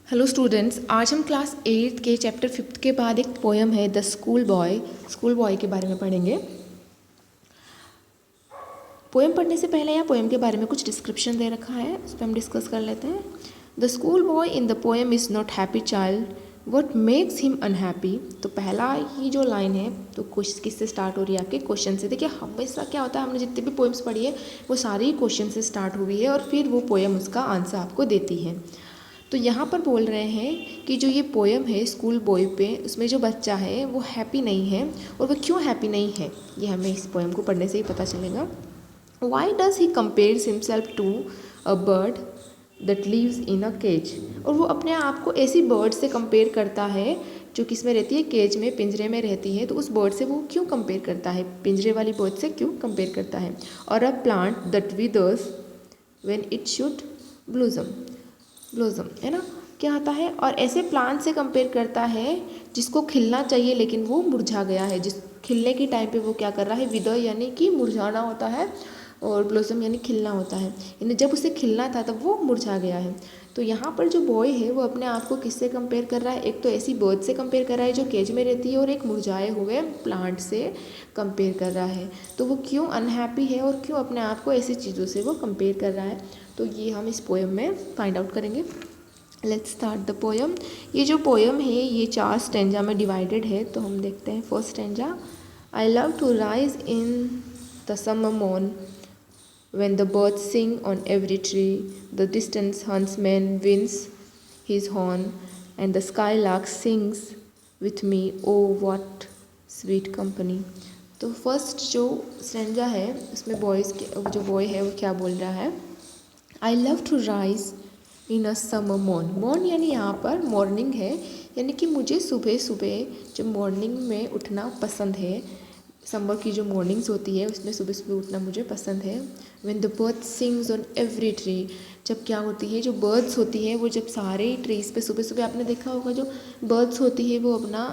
Hello students, आज हम class 8 के चैप्टर 5 के बाद एक पोएम है द स्कूल बॉय के बारे में पढ़ेंगे। पोएम पढ़ने से पहले या पोएम के बारे में कुछ डिस्क्रिप्शन दे रखा है, उस पर हम डिस्कस कर लेते हैं। The school boy in the poem is not happy child, what makes him unhappy. तो पहला ये जो लाइन है तो किससे स्टार्ट हो रही है? आपके क्वेश्चन से। देखिए हमेशा क्या होता है, हमने जितने भी पोएम्स पढ़ी है वो सारी क्वेश्चन से स्टार्ट हुई है और फिर वो पोएम उसका आंसर आपको देती है। तो यहाँ पर बोल रहे हैं कि जो ये पोएम है स्कूल बॉय पे, उसमें जो बच्चा है वो हैप्पी नहीं है। और वो क्यों हैप्पी नहीं है ये हमें इस पोएम को पढ़ने से ही पता चलेगा। Why does he compares himself to a bird that lives in a cage. और वो अपने आप को ऐसी बर्ड से कंपेयर करता है जो किस में रहती है, केज में, पिंजरे में रहती है। तो उस बर्ड से वो क्यों कंपेयर करता है, पिंजरे वाली बर्ड से क्यों कंपेयर करता है। और a plant that withers when it should blossom है ना, क्या आता है। और ऐसे प्लांट से कंपेयर करता है जिसको खिलना चाहिए लेकिन वो मुरझा गया है। जिस खिलने की टाइम पे वो क्या कर रहा है, विदर यानी कि मुरझाना होता है और ब्लोसम यानी खिलना होता है, यानी जब उसे खिलना था तब वो मुरझा गया है। तो यहाँ पर जो बॉय है वो अपने आप को किससे कंपेयर कर रहा है? एक तो ऐसी बर्ड से कंपेयर कर रहा है जो केज में रहती है और एक मुरझाए हुए प्लांट से कंपेयर कर रहा है। तो वो क्यों अनहैप्पी है और क्यों अपने आप को ऐसी चीज़ों से वो कंपेयर कर रहा है, तो ये हम इस पोएम में फाइंड आउट करेंगे। Let's start the poem. ये जो पोएम है ये 4 स्टेंजा में डिवाइडेड है, तो हम देखते हैं। First stanza, I love to rise in the summer morn when the birds sing on every tree, the distant huntsman winds his horn, and the skylark sings with me, oh what sweet company। तो first जो stanza है उसमें जो boy है वो क्या बोल रहा है, I love to rise in a summer morn. Morn यानी यहाँ पर मॉर्निंग है, यानी कि मुझे सुबह सुबह जो मॉर्निंग में उठना पसंद है। समर की जो मॉर्निंग्स होती है उसमें सुबह सुबह उठना मुझे पसंद है। When the birds sings on every tree, जब क्या होती है, जो बर्ड्स होती है वो जब सारे ट्रीज़ पे सुबह सुबह आपने देखा होगा जो बर्ड्स होती है वो अपना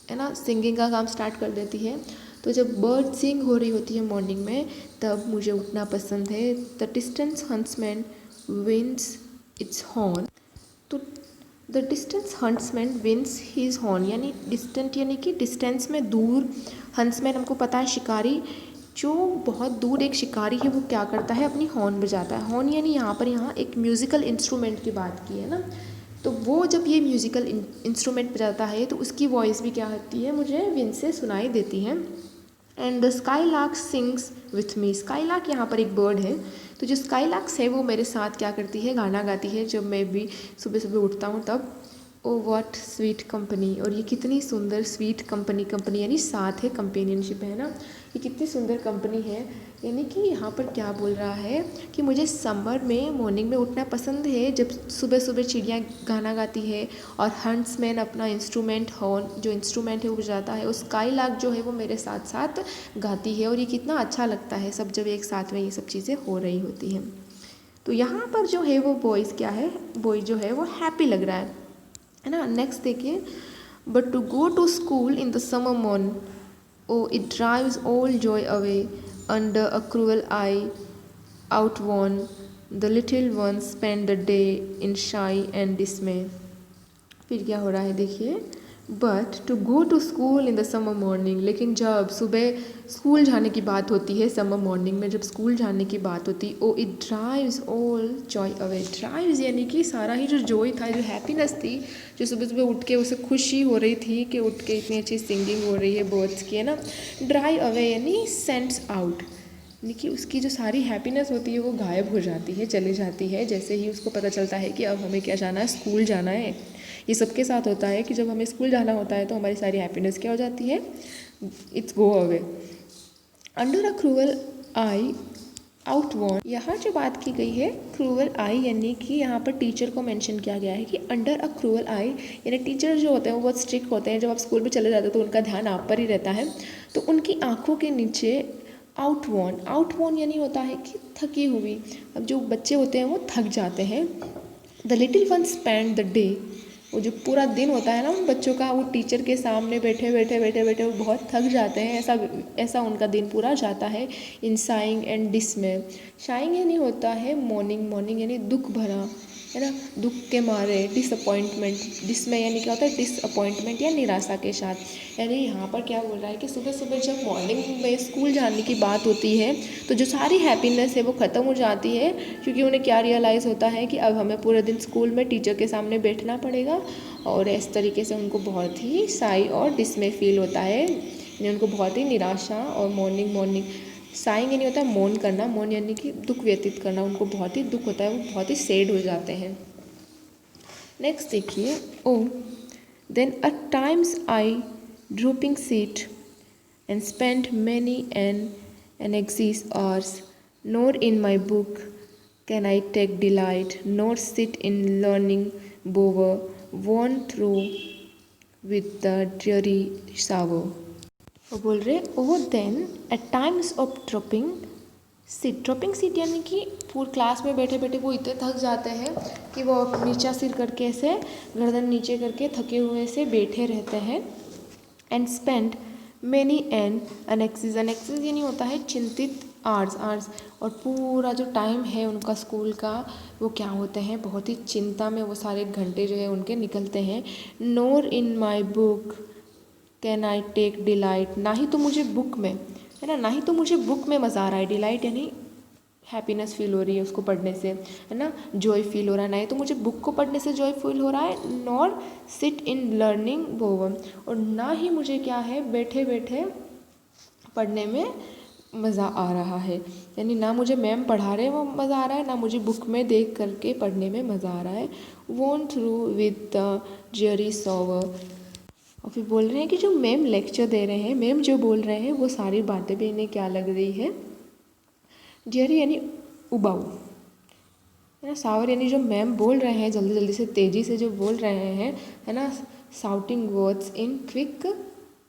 है ना सिंगिंग का काम स्टार्ट कर देती है। तो जब बर्ड सिंग हो रही होती है मॉर्निंग में तब मुझे उठना पसंद है। The distance huntsman wins its horn. तो the distance huntsman wins his horn, यानी डिस्टेंट यानी कि डिस्टेंस में दूर। हंट्समैन हमको पता है शिकारी, जो बहुत दूर एक शिकारी है वो क्या करता है, अपनी हॉर्न बजाता है। हॉर्न यानी यहाँ एक म्यूज़िकल इंस्ट्रूमेंट की बात की है ना, तो वो जब ये म्यूज़िकल इंस्ट्रूमेंट बजाता है तो उसकी वॉइस भी क्या होती है, मुझे विंड से सुनाई देती है। And the sky lark sings with me. Sky lark यहाँ पर एक बर्ड है, तो जो स्काई लार्क्स है वो मेरे साथ क्या करती है, गाना गाती है जब मैं भी सुबह सुबह उठता हूँ तब। ओ व्हाट स्वीट कंपनी, और ये कितनी सुंदर स्वीट कंपनी, कंपनी यानी साथ है, कंपेनियनशिप है ना, ये कितनी सुंदर कंपनी है। यानी कि यहाँ पर क्या बोल रहा है कि मुझे समर में मॉर्निंग में उठना पसंद है जब सुबह सुबह चिड़िया गाना गाती है और हंट्समैन अपना इंस्ट्रूमेंट हॉर्न जो इंस्ट्रूमेंट है वो बजाता है, और स्काई लार्क जो है वो मेरे साथ साथ गाती है। और ये कितना अच्छा लगता है सब जब एक साथ में ये सब चीज़ें हो रही होती हैं। तो यहाँ पर जो है वो बॉयज़ क्या है, बॉय जो है वो हैप्पी लग रहा है ना। नेक्स्ट देखिए, but to go to school in the summer morn, O it drives all joy away under a cruel eye outworn, the little ones spend the day in shy and dismay। फिर क्या हो रहा है देखिए, but to go to school in the summer morning, लेकिन जब सुबह school जाने की बात होती है, समर मॉर्निंग में जब स्कूल जाने की बात होती, oh it drives all joy away. Drives यानी कि सारा ही जो जॉय था, जो हैप्पीनेस थी, जो सुबह सुबह उठ के उसे खुशी हो रही थी कि उठ के इतनी अच्छी सिंगिंग हो रही है बर्ड्स की, है ना। ड्राइव अवे यानी सेंड्स आउट, यानी कि उसकी जो सारी हैप्पीनेस होती है वो गायब हो जाती है, चली जाती है जैसे ही उसको पता चलता है कि अब हमें क्या जाना है, स्कूल जाना है। ये सबके साथ होता है कि जब हमें स्कूल जाना होता है तो हमारी सारी हैप्पीनेस क्या हो जाती है, its go away. Under a cruel eye outworn, यहाँ जो बात की गई है क्रूअल आई, यानी कि यहाँ पर टीचर को मेंशन किया गया है कि अंडर अ क्रूअल आई, यानी टीचर जो होते हैं वो बहुत स्ट्रिक्ट होते हैं। जब आप स्कूल में चले जाते हो तो उनका ध्यान आप पर ही रहता है, तो उनकी आंखों के नीचे आउटवॉर्न यानी होता है कि थकी हुई। अब जो बच्चे होते हैं वो थक जाते हैं। The little one spend the day, वो जो पूरा दिन होता है ना उन बच्चों का, वो टीचर के सामने बैठे बैठे वो बहुत थक जाते हैं, ऐसा उनका दिन पूरा जाता है। इन साइंग एंड डिसमे, शाइंग यानी होता है मॉर्निंग यानी दुख भरा, है ना, दुख के मारे, डिसअपॉइंटमेंट, डिसमें यानी क्या होता है, डिसअपॉइंटमेंट या निराशा के साथ। यानी यहाँ पर क्या बोल रहा है कि सुबह सुबह जब मॉर्निंग में स्कूल जाने की बात होती है तो जो सारी हैप्पीनेस है वो ख़त्म हो जाती है, क्योंकि उन्हें क्या रियलाइज़ होता है कि अब हमें पूरे दिन स्कूल में टीचर के सामने बैठना पड़ेगा। और इस तरीके से उनको बहुत ही साई और डिसमे फील होता है, यानी उनको बहुत ही निराशा। और मॉर्निंग साइंग यानी होता है मौन करना, मौन यानी कि दुख व्यतीत करना, उनको बहुत ही दुख होता है, वो बहुत ही सैड हो जाते हैं। नेक्स्ट देखिए, oh then at times I drooping seat and spend many an anxious hours, nor in my book can I take delight, nor sit in learning bower worn through with the dreary shower. वो बोल रहे oh then at times of drooping seat यानी कि पूरी class में बैठे बैठे वो इतने थक जाते हैं कि वो नीचा सिर करके ऐसे गर्दन नीचे करके थके हुए से बैठे रहते हैं। एंड स्पेंड मैनी अनेक्सिस यानी होता है चिंतित आर्स, और पूरा जो टाइम है उनका स्कूल का वो क्या होते हैं, बहुत ही चिंता में वो सारे घंटे जो है उनके निकलते हैं। Nor in my book can I take delight, ना ही तो मुझे बुक में, है ना, ना ही तो मुझे बुक में मज़ा आ रहा है, डिलाइट यानी हैप्पीनेस फील हो रही है उसको पढ़ने से, है ना, जॉय फील हो रहा है, ना ही तो मुझे बुक को पढ़ने से जॉय फील हो रहा है, नॉर सिट इन लर्निंग बोवन, और ना ही मुझे क्या है बैठे बैठे पढ़ने में मज़ा आ रहा है, यानी ना मुझे मैम पढ़ा रहे वो मज़ा आ रहा है, ना मुझे बुक में देख करके पढ़ने में मज़ा आ रहा है। Worn through with the dreary shower, और फिर बोल रहे हैं कि जो मैम लेक्चर दे रहे हैं, मैम जो बोल रहे हैं वो सारी बातें भी इन्हें क्या लग रही है, ड्रीरी यानी उबाऊ, है ना, सावर यानी जो मैम बोल रहे हैं जल्दी जल्दी से तेज़ी से जो बोल रहे हैं, है ना, shouting words in quick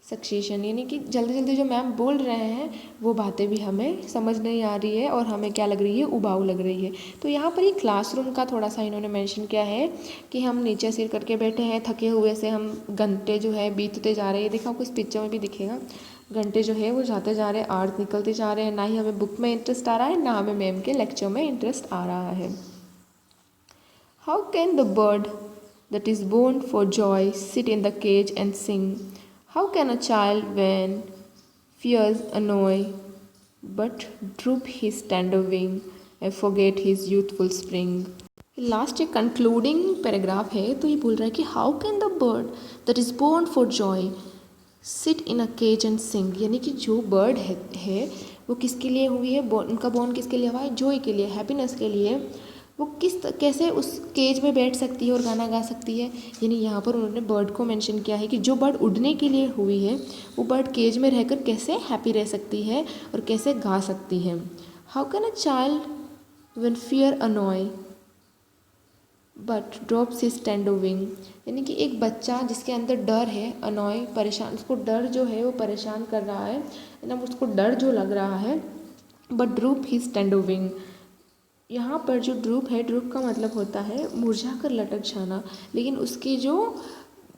succession, यानी कि जल्दी जल्दी जो मैम बोल रहे हैं वो बातें भी हमें समझ नहीं आ रही है और हमें क्या लग रही है, उबाऊ लग रही है। तो यहाँ पर ये क्लासरूम का थोड़ा सा इन्होंने मेंशन किया है कि हम नीचे सिर करके बैठे हैं, थके हुए से हम घंटे जो है बीतते जा रहे हैं, देखा आपको इस पिक्चर में भी दिखेगा, घंटे जो है वो जाते जा रहे हैं, आवर्स निकलते जा रहे हैं, ना ही हमें बुक में इंटरेस्ट आ रहा है, ना हमें मैम के लेक्चर में इंटरेस्ट आ रहा है। How can the bird that is born for joy sit in the cage and sing? How can a child when fears annoy but droop his tender wing and forget his youthful spring? Last एक concluding paragraph है, तो ये बोल रहा है कि how can the bird that is born for joy sit in a cage and sing, यानी कि जो बर्ड है वो किसके लिए हुई है, उनका बॉर्न किसके लिए हुआ है, जॉय के लिए, हैप्पीनेस के लिए, वो कैसे उस केज में बैठ सकती है और गाना गा सकती है। यानी यहाँ पर उन्होंने बर्ड को मेंशन किया है कि जो बर्ड उड़ने के लिए हुई है वो बर्ड केज में रहकर कैसे हैप्पी रह सकती है और कैसे गा सकती है। How can a child when fear अनॉय but drops his tender wing, यानी कि एक बच्चा जिसके अंदर डर है, अनॉय परेशान, उसको डर जो है वो परेशान कर रहा है ना, उसको डर जो लग रहा है, but drupe his tender wing, यहाँ पर जो ड्रूप है, ड्रूप का मतलब होता है मुरझा कर लटक जाना, लेकिन उसकी जो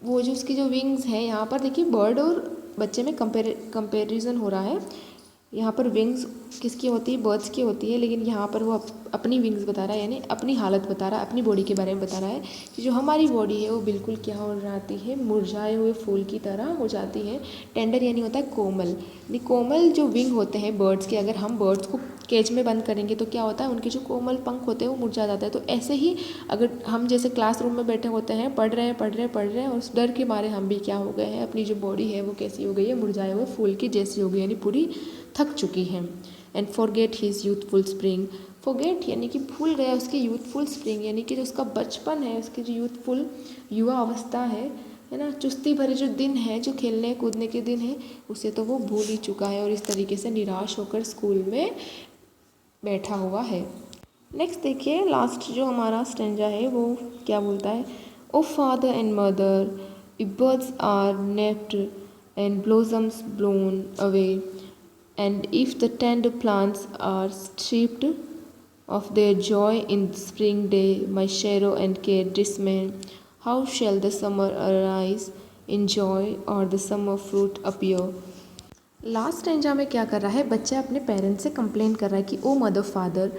उसकी जो विंग्स हैं, यहाँ पर देखिए बर्ड और बच्चे में कंपेरिजन हो रहा है। यहाँ पर विंग्स किसकी होती है, बर्ड्स की होती है, लेकिन यहाँ पर वो अपनी विंग्स बता रहा है, यानी अपनी हालत बता रहा है, अपनी बॉडी के बारे में बता रहा है कि जो हमारी बॉडी है वो बिल्कुल क्या हो जाती है, मुरझाए हुए फूल की तरह हो जाती है। टेंडर यानी होता है कोमल, यानी कोमल जो विंग होते हैं बर्ड्स के, अगर हम बर्ड्स को केज में बंद करेंगे तो क्या होता है, उनके जो कोमल पंख होते हैं वो मुरझा जाता है। तो ऐसे ही अगर हम जैसे क्लासरूम में बैठे होते हैं, पढ़ रहे हैं और उस डर के मारे हम भी क्या हो गए हैं, अपनी जो बॉडी है वो कैसी हो गई है, मुरझाए हुए फूल की जैसी हो गई, यानी पूरी थक चुकी है। And forget his youthful spring, forget यानी कि भूल गया उसकी यूथफुल स्प्रिंग, यानी कि जो उसका बचपन है, उसकी जो यूथफुल युवा अवस्था है ना, चुस्ती भरे जो दिन है, जो खेलने कूदने के दिन है, उसे तो वो भूल ही चुका है और इस तरीके से निराश होकर स्कूल में बैठा हुआ है। नेक्स्ट देखिए, लास्ट जो हमारा स्टेंजा है वो क्या बोलता है, oh father and mother if birds are nipped and blossoms blown away and if the tender plants are stripped of their joy in the spring day, my sorrow and care dismay, how shall the summer arise in joy or the summer fruit appear? Last stanza में क्या कर रहा है, बच्चा अपने parents से complain कर रहा है कि oh mother father,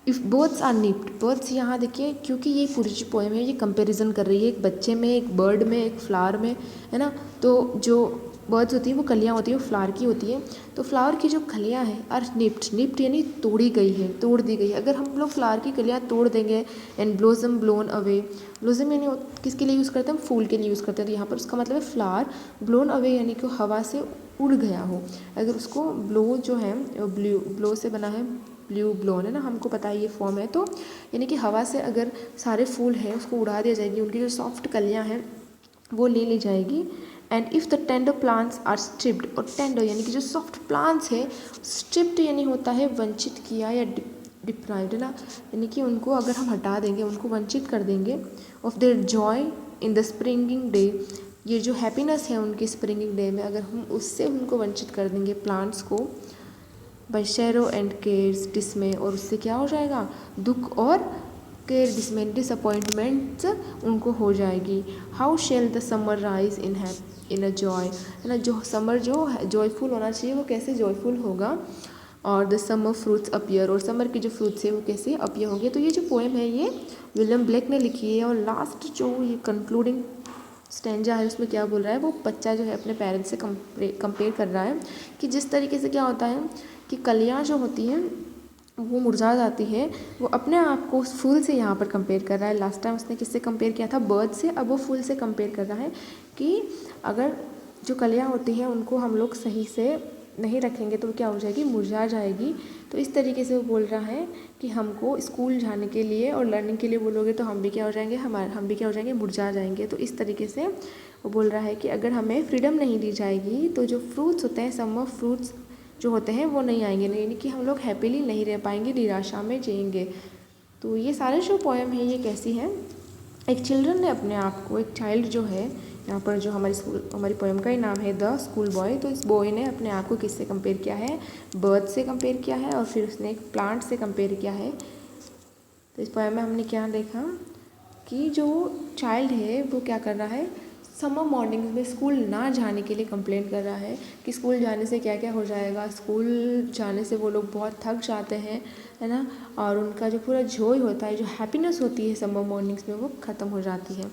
if birds are nipped, birds यहाँ देखिए, क्योंकि ये पूरी जो पोएम है ये कंपैरिजन कर रही है एक बच्चे में, एक बर्ड में, एक फ्लावर में, है ना। तो जो बर्ड्स होती हैं वो कलियाँ होती हैं, वो फ्लावर की होती है। तो फ्लावर की जो कलियाँ हैं आर निप्ड, निप्ड यानी तोड़ी गई है, तोड़ दी गई है। अगर हम लोग फ्लावर की कलियाँ तोड़ देंगे, and blossom blown away, blossom यानी किसके लिए यूज़ करते हैं, हम फूल के लिए यूज़ करते हैं। तो यहाँ पर उसका मतलब है फ्लावर, ब्लोन अवे यानी कि हवा से उड़ गया हो। अगर उसको ब्लो जो है ब्लो से बना है, ब्लू ब्लोन है ना, हमको पता है ये फॉर्म है। तो यानी कि हवा से अगर सारे फूल हैं उसको उड़ा दिया जाएगी, उनकी जो सॉफ्ट कलियाँ हैं वो ले ली जाएगी। And if the tender plants are stripped, और टेंडर यानी कि जो सॉफ्ट प्लांट्स है, स्ट्रिप्ड यानी होता है वंचित किया या डिप्राइव्ड, है ना। यानी कि उनको अगर हम हटा देंगे, उनको वंचित कर देंगे, of their joy in the springing day, ये जो हैप्पीनेस है उनकी स्प्रिंगिंग डे में, अगर हम उससे उनको वंचित कर देंगे प्लांट्स को, बाय शैरो एंड केयर्स डिसमे, और उससे क्या हो जाएगा, दुख और केयर डिसमे डिसअपॉइंटमेंट्स उनको हो जाएगी। How shall the summer rise in a joy, है ना। जो समर जो जॉयफुल होना चाहिए वो कैसे जॉयफुल होगा, और द समर फ्रूट्स अपीयर, और समर के जो फ्रूट्स है वो कैसे अपीयर होंगे। तो ये जो पोएम है ये विलियम ब्लेक ने लिखी है। और लास्ट जो ये कंक्लूडिंग स्टेंजा है उसमें क्या बोल रहा है, वो बच्चा जो है अपने पेरेंट्स से कंपेयर कर रहा है कि जिस तरीके से क्या होता है कि कलियाँ जो होती हैं वो मुरझा जाती है, वो अपने आप को उस फूल से यहाँ पर कंपेयर कर रहा है। लास्ट टाइम उसने किससे कंपेयर किया था, बर्ड से, अब वो फूल से कंपेयर कर रहा है कि अगर जो कलियाँ होती हैं उनको हम लोग सही से नहीं रखेंगे तो क्या हो जाएगी, मुरझा जाएगी। तो इस तरीके से वो बोल रहा है कि हमको स्कूल जाने के लिए और लर्निंग के लिए बोलोगे तो हम भी क्या हो जाएंगे, हम भी क्या हो जाएंगे, मुरझा जाएंगे। तो इस तरीके से वो बोल रहा है कि अगर हमें फ्रीडम नहीं दी जाएगी तो जो फ्रूट्स होते हैं, समर फ्रूट्स जो होते हैं वो नहीं आएंगे, यानी कि हम लोग हैप्पीली नहीं रह पाएंगे, निराशा में जिएंगे। तो ये सारे जो पोएम है ये कैसी है, एक चिल्ड्रन ने अपने आप को, एक चाइल्ड जो है यहाँ पर, जो हमारी पोएम का ही नाम है द स्कूल बॉय, तो इस बॉय ने अपने आप को किससे कंपेयर किया है, बर्ड से कंपेयर किया है, और फिर उसने एक प्लांट से कंपेयर किया है। तो इस पोएम में हमने क्या देखा कि जो चाइल्ड है वो क्या कर रहा है, समर मॉर्निंग में स्कूल ना जाने के लिए कंप्लेंट कर रहा है कि स्कूल जाने से क्या क्या हो जाएगा, स्कूल जाने से वो लोग बहुत थक जाते हैं, है ना, और उनका जो पूरा जॉय होता है, जो हैप्पीनेस होती है समर मॉर्निंग्स में, वो ख़त्म हो जाती है।